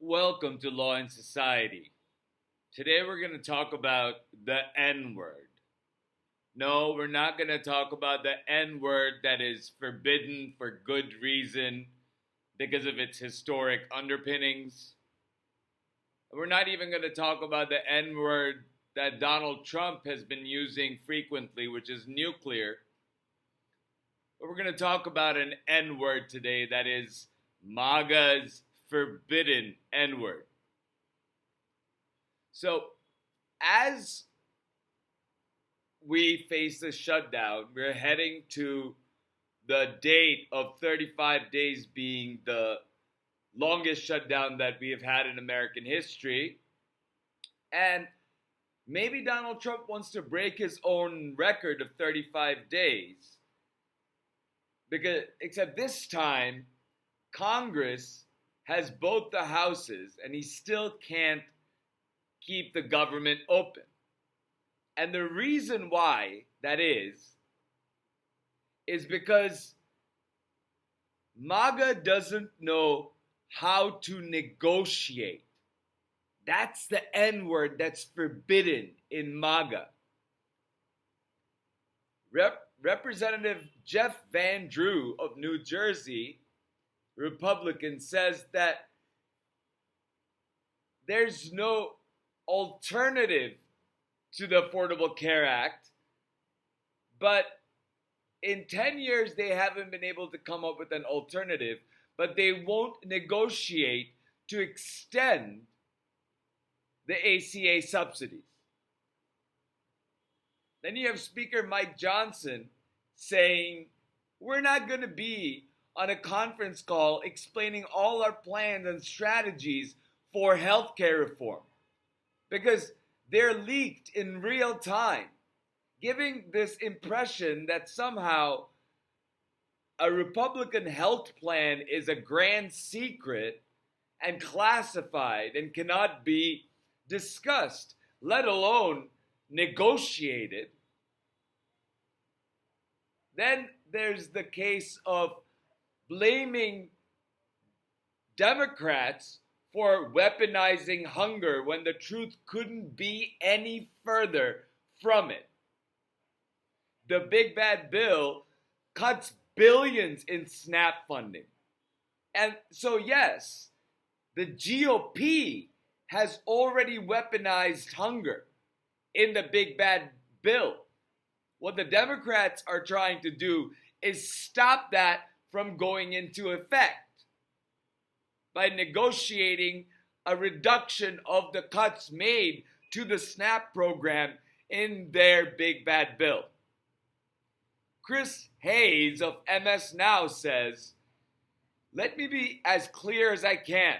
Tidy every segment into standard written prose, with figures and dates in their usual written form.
Welcome to Law and Society. Today we're going to talk about the N word. No, we're not going to talk about the N word that is forbidden for good reason because of its historic underpinnings. We're not even going to talk about the N word that Donald Trump has been using frequently, which is nuclear. But we're going to talk about an N word today that is MAGA's forbidden N word. So, as we face the shutdown, we're heading to the date of 35 days being the longest shutdown that we have had in American history. And maybe Donald Trump wants to break his own record of 35 days. Except this time, Congress has both the houses and he still can't keep the government open. And the reason why that is because MAGA doesn't know how to negotiate. That's the N word that's forbidden in MAGA. Representative Jeff Van Drew of New Jersey, Republican, says that there's no alternative to the Affordable Care Act, but in 10 years they haven't been able to come up with an alternative, but they won't negotiate to extend the ACA subsidies. Then you have Speaker Mike Johnson saying, we're not going to be on a conference call explaining all our plans and strategies for healthcare reform because they're leaked in real time, giving this impression that somehow a Republican health plan is a grand secret and classified and cannot be discussed, let alone negotiated. Then there's the case of blaming Democrats for weaponizing hunger when the truth couldn't be any further from it. The big bad bill cuts billions in SNAP funding. And so yes, the GOP has already weaponized hunger in the big bad bill. What the Democrats are trying to do is stop that from going into effect by negotiating a reduction of the cuts made to the SNAP program in their big bad bill. Chris Hayes of MS Now says, let me be as clear as I can.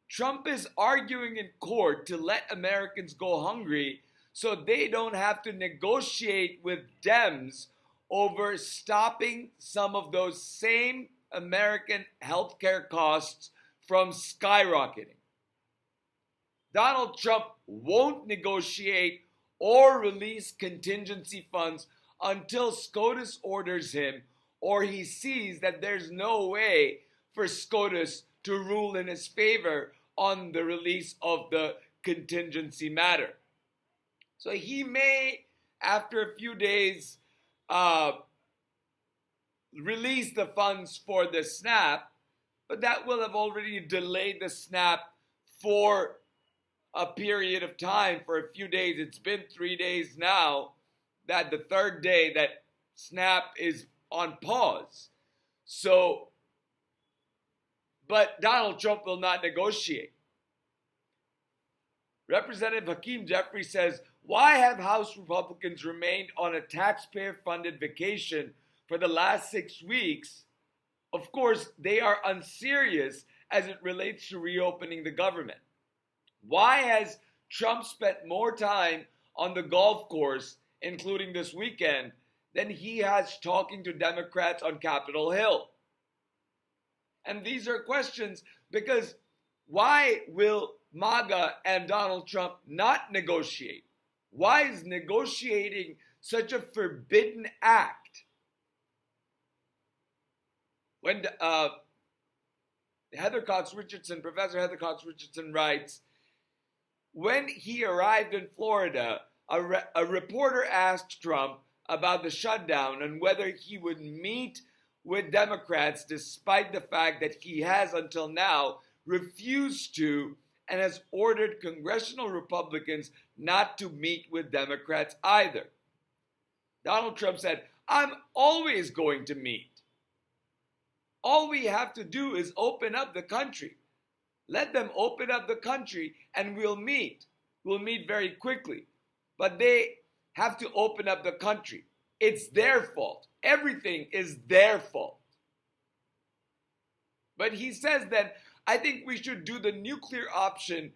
Trump is arguing in court to let Americans go hungry so they don't have to negotiate with Dems over stopping some of those same American healthcare costs from skyrocketing. Donald Trump won't negotiate or release contingency funds until SCOTUS orders him or he sees that there's no way for SCOTUS to rule in his favor on the release of the contingency matter. So he may, after a few days, release the funds for the SNAP, but that will have already delayed the SNAP for a period of time, for a few days. It's been 3 days now, that the third day that SNAP is on pause. So, but Donald Trump will not negotiate. Representative Hakeem Jeffries says, why have House Republicans remained on a taxpayer-funded vacation for the last 6 weeks? Of course, they are unserious as it relates to reopening the government. Why has Trump spent more time on the golf course, including this weekend, than he has talking to Democrats on Capitol Hill? And these are questions because why will MAGA and Donald Trump not negotiate? Why is negotiating such a forbidden act? When Professor Heather Cox Richardson writes, when he arrived in Florida, a reporter asked Trump about the shutdown and whether he would meet with Democrats despite the fact that he has until now refused to and has ordered congressional Republicans not to meet with Democrats either. Donald Trump said, I'm always going to meet. All we have to do is open up the country. Let them open up the country and we'll meet. We'll meet very quickly. But they have to open up the country. It's their fault. Everything is their fault. But he says that I think we should do the nuclear option,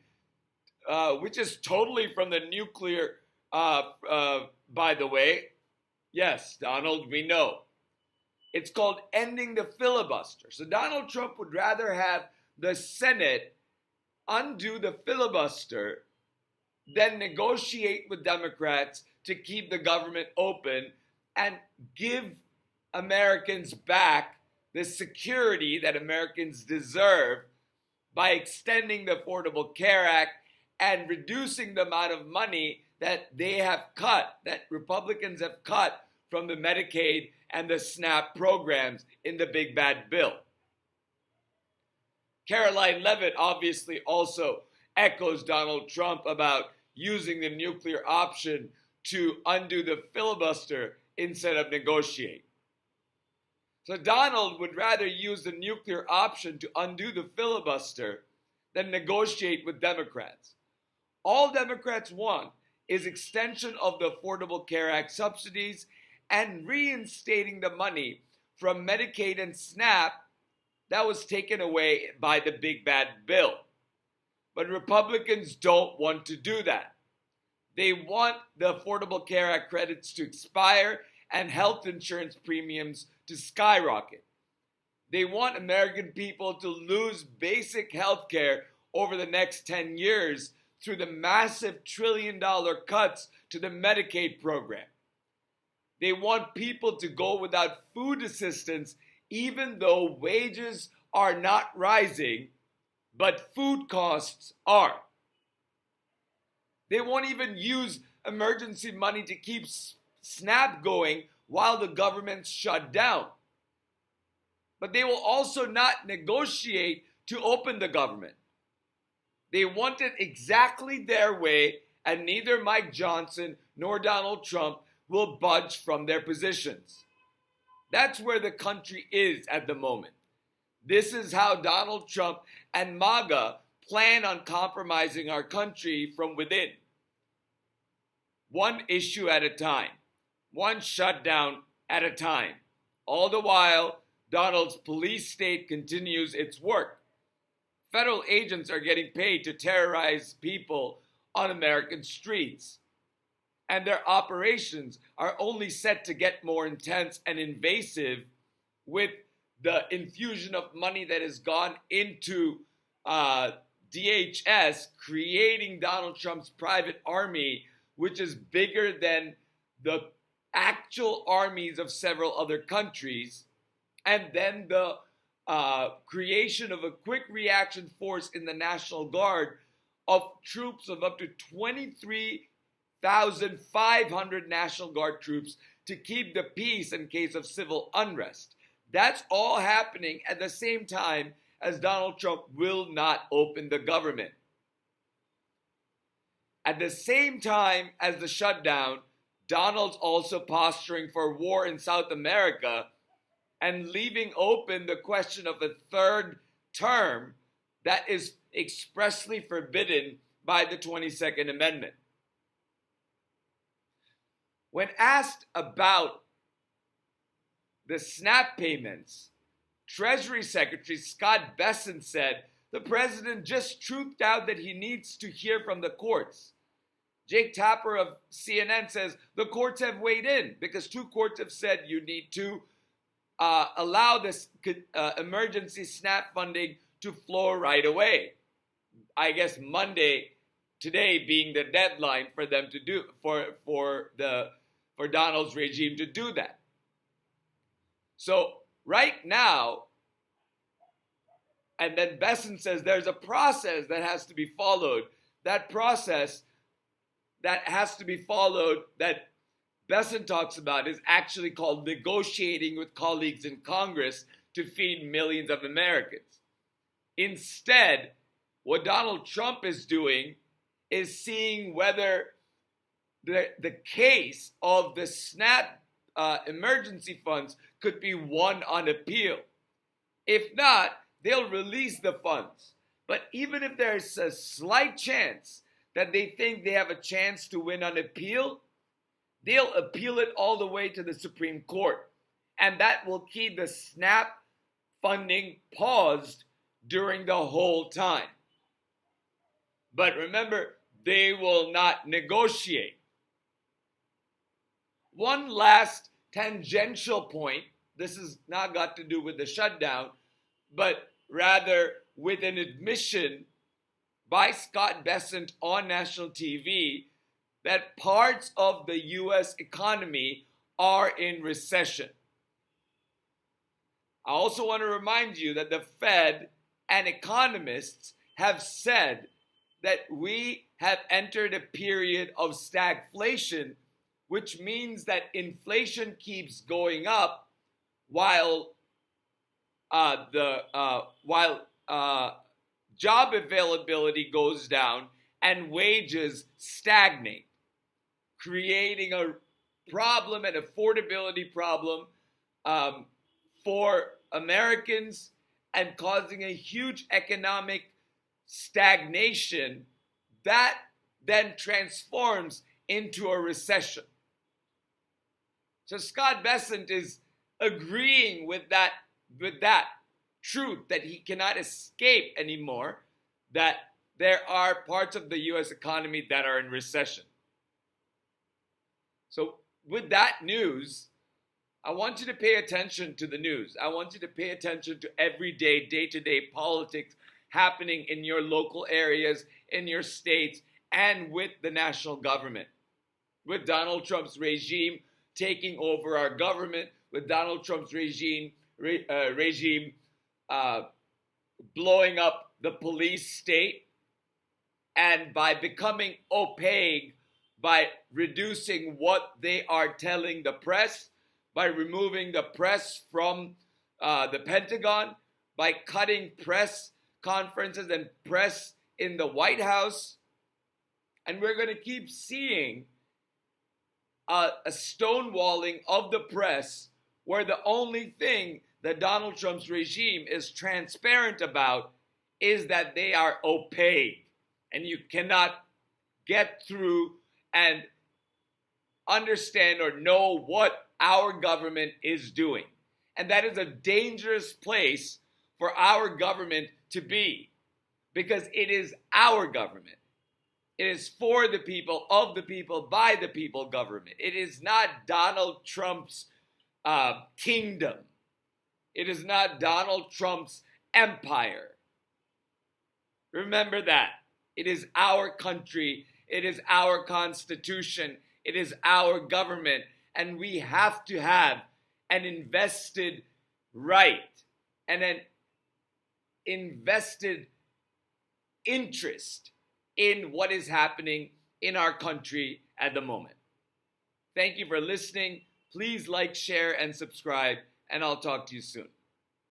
which is totally from the nuclear, by the way. Yes, Donald, we know. It's called ending the filibuster. So Donald Trump would rather have the Senate undo the filibuster than negotiate with Democrats to keep the government open and give Americans back the security that Americans deserve by extending the Affordable Care Act and reducing the amount of money that they have cut, that Republicans have cut from the Medicaid and the SNAP programs in the big bad bill. Caroline Leavitt obviously also echoes Donald Trump about using the nuclear option to undo the filibuster instead of negotiate. So Donald would rather use the nuclear option to undo the filibuster than negotiate with Democrats. All Democrats want is extension of the Affordable Care Act subsidies and reinstating the money from Medicaid and SNAP that was taken away by the big bad bill. But Republicans don't want to do that. They want the Affordable Care Act credits to expire and health insurance premiums to skyrocket. They want American people to lose basic health care over the next 10 years through the massive trillion-dollar cuts to the Medicaid program. They want people to go without food assistance even though wages are not rising, but food costs are. They won't even use emergency money to keep SNAP going while the government's shut down. But they will also not negotiate to open the government. They want it exactly their way, and neither Mike Johnson nor Donald Trump will budge from their positions. That's where the country is at the moment. This is how Donald Trump and MAGA plan on compromising our country from within. One issue at a time, one shutdown at a time. All the while, Donald's police state continues its work. Federal agents are getting paid to terrorize people on American streets. And their operations are only set to get more intense and invasive with the infusion of money that has gone into DHS, creating Donald Trump's private army, which is bigger than the actual armies of several other countries, and then the creation of a quick reaction force in the National Guard of troops of up to 23,500 National Guard troops to keep the peace in case of civil unrest. That's all happening at the same time as Donald Trump will not open the government. At the same time as the shutdown, Donald's also posturing for war in South America and leaving open the question of a third term that is expressly forbidden by the 22nd Amendment. When asked about the SNAP payments, Treasury Secretary Scott Bessent said the president just truthed out that he needs to hear from the courts. Jake Tapper of CNN says the courts have weighed in because two courts have said you need to allow this emergency SNAP funding to flow right away. I guess Monday, today being the deadline for them to do for Donald's regime to do that. So right now, And then Besant says there's a process that has to be followed. That process that has to be followed, that Besant talks about, is actually called negotiating with colleagues in Congress to feed millions of Americans. Instead, what Donald Trump is doing is seeing whether the case of the SNAP emergency funds could be won on appeal. If not, they'll release the funds. But even if there's a slight chance that they think they have a chance to win on appeal, they'll appeal it all the way to the Supreme Court. And that will keep the SNAP funding paused during the whole time. But remember, they will not negotiate. One last tangential point, this has not got to do with the shutdown, but rather with an admission by Scott Bessent on national TV that parts of the U.S. economy are in recession. I also want to remind you that the Fed and economists have said that we have entered a period of stagflation, which means that inflation keeps going up while job availability goes down and wages stagnate, creating a problem, an affordability problem for Americans and causing a huge economic stagnation that then transforms into a recession. So Scott Bessent is agreeing with that truth that he cannot escape anymore, that there are parts of the U.S. economy that are in recession. So with that news, I want you to pay attention to the news. I want you to pay attention to everyday, day-to-day politics happening in your local areas, in your states, and with the national government. With Donald Trump's regime taking over our government, with Donald Trump's regime blowing up the police state, and by becoming opaque, by reducing what they are telling the press, by removing the press from the Pentagon, by cutting press conferences and press in the White House. And we're going to keep seeing a stonewalling of the press, where the only thing that Donald Trump's regime is transparent about is that they are opaque, and you cannot get through and understand or know what our government is doing. And that is a dangerous place for our government to be, because it is our government. It is for the people, of the people, by the people government. It is not Donald Trump's kingdom. It is not Donald Trump's empire. Remember that. It is our country. It is our constitution. It is our government. And we have to have an invested right and an invested interest in what is happening in our country at the moment. Thank you for listening. Please like, share, and subscribe, and I'll talk to you soon.